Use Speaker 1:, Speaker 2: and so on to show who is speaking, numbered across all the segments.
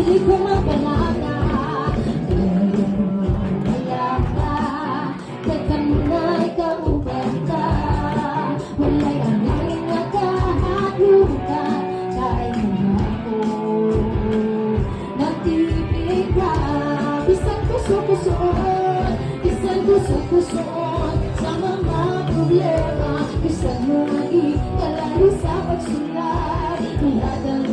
Speaker 1: Dili ko mapalaka, wala ka. Teka muna, ikaw basta. Wala'y angin na kahalukan. Kain mo ako nagtibig ka. Bisan puso-pusoon, bisan puso-pusoon. Sa mga problema, bisan mo ikalali sa pagsulay. Nilagang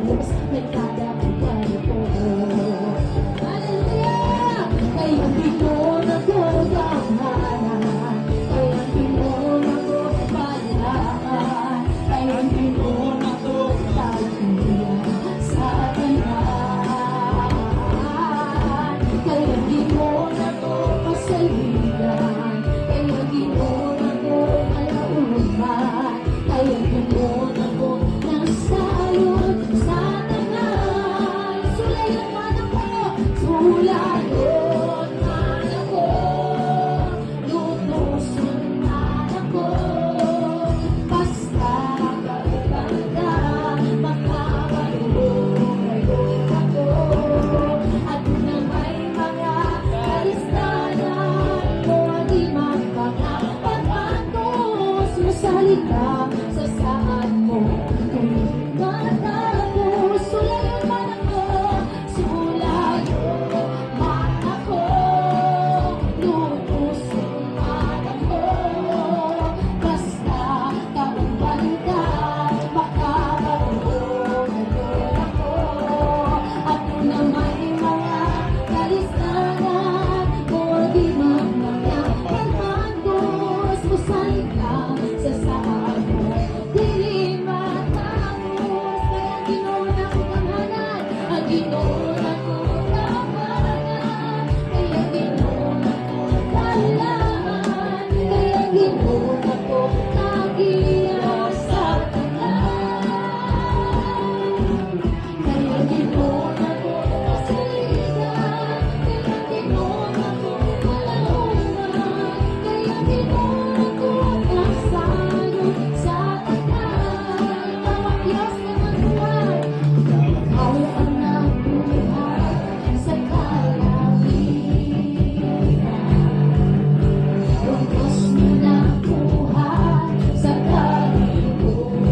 Speaker 1: Diyos, may kada pagkaya ko. Hallelujah! Kaya Pinoon ako gamanan, kaya Pinoon ako palaan, kaya Pinoon ako tagiyan sa kanan, kaya Pinoon ako pasaligan, kaya Pinoon ako alauman, kaya Pinoon ako nasalot sa tanan. Sulayan man ako, sulayon man ako, lutusun man ako. Basta kauban ka, makabalong ako. At na may mga kalistanan mo, di magpapagpatos. Masalit ka sa saan mo kung matapos. Sulayon man ako, sulayon man ako, lutusin man ako. Basta kauban ka, makabalong ako. At na may mga kalistanan mo, di magpapagpatos. Masalit ka sa saan mo, dili matapos. Kaya Ginoon ako gamanan, ang Ginoon ako gamanan, kaya Ginoon ako kalaan, kaya Ginoon ako tagiya sa tanan, kaya Ginoon ako pasaligan, kaya Ginoon ako malauman, kaya Ginoon ako nasalot sa tanan. Tawag Diyos ng buhay, ikaw ang nagbuhay sa kalangitan. Ang Diyos na nabuhay sa kalibutan.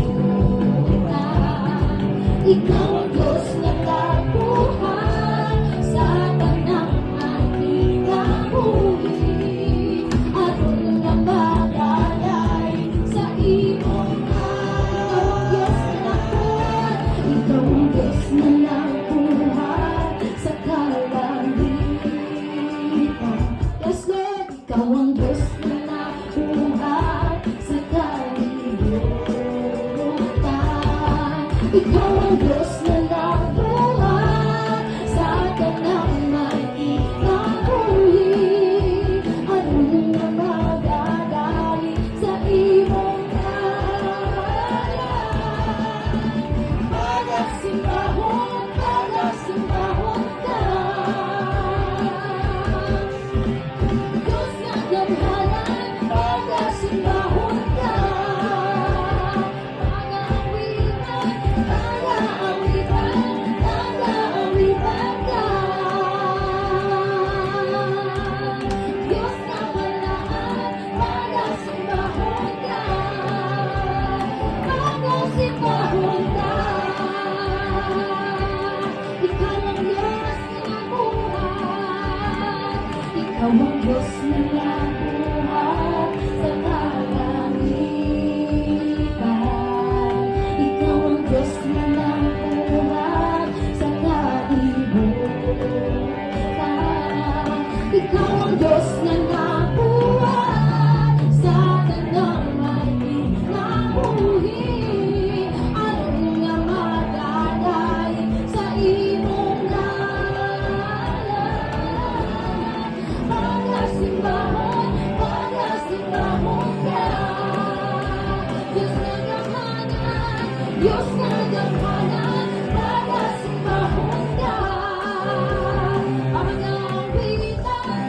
Speaker 1: Ikaw ang Diyos na nabuhay sa tanang nakikabuhi. Aron nga magalay sa imong Diyos na nabuhay. Ikaw ang Diyos na nabuhay sa kalangitan. Yes, Lord, ikaw ang Diyos na nabuhay sa kalibutan. Ikaw ang Diyos na nabuhay sa tanang nakikabuhi. Aron nga magalay sa imong pagasimbahon, pagasimbahon ka. Diyos nga gamhanan, pagasimbahon ka. Pag-aawitan, pag-aawitan, pag-aawitan ka. Diyos nga malaan, pagasimbahon ka. Pagasimbahon ka. Ikaw ang Diyos na nabuhay. Ikaw ang Diyos na nabuhay sa kalangitan. Ikaw ang Diyos na nabuhay sa kalibutan. Ikaw ang Diyos na nabuhay sa tanang nakikabuhi. Aron nga magalay sa imong ngalan. Pagasimbahon, pagasimbahon ka. Diyos nga gamhanan, Diyos nga gamhanan, pagasimbahon ka. Pag-aawitan,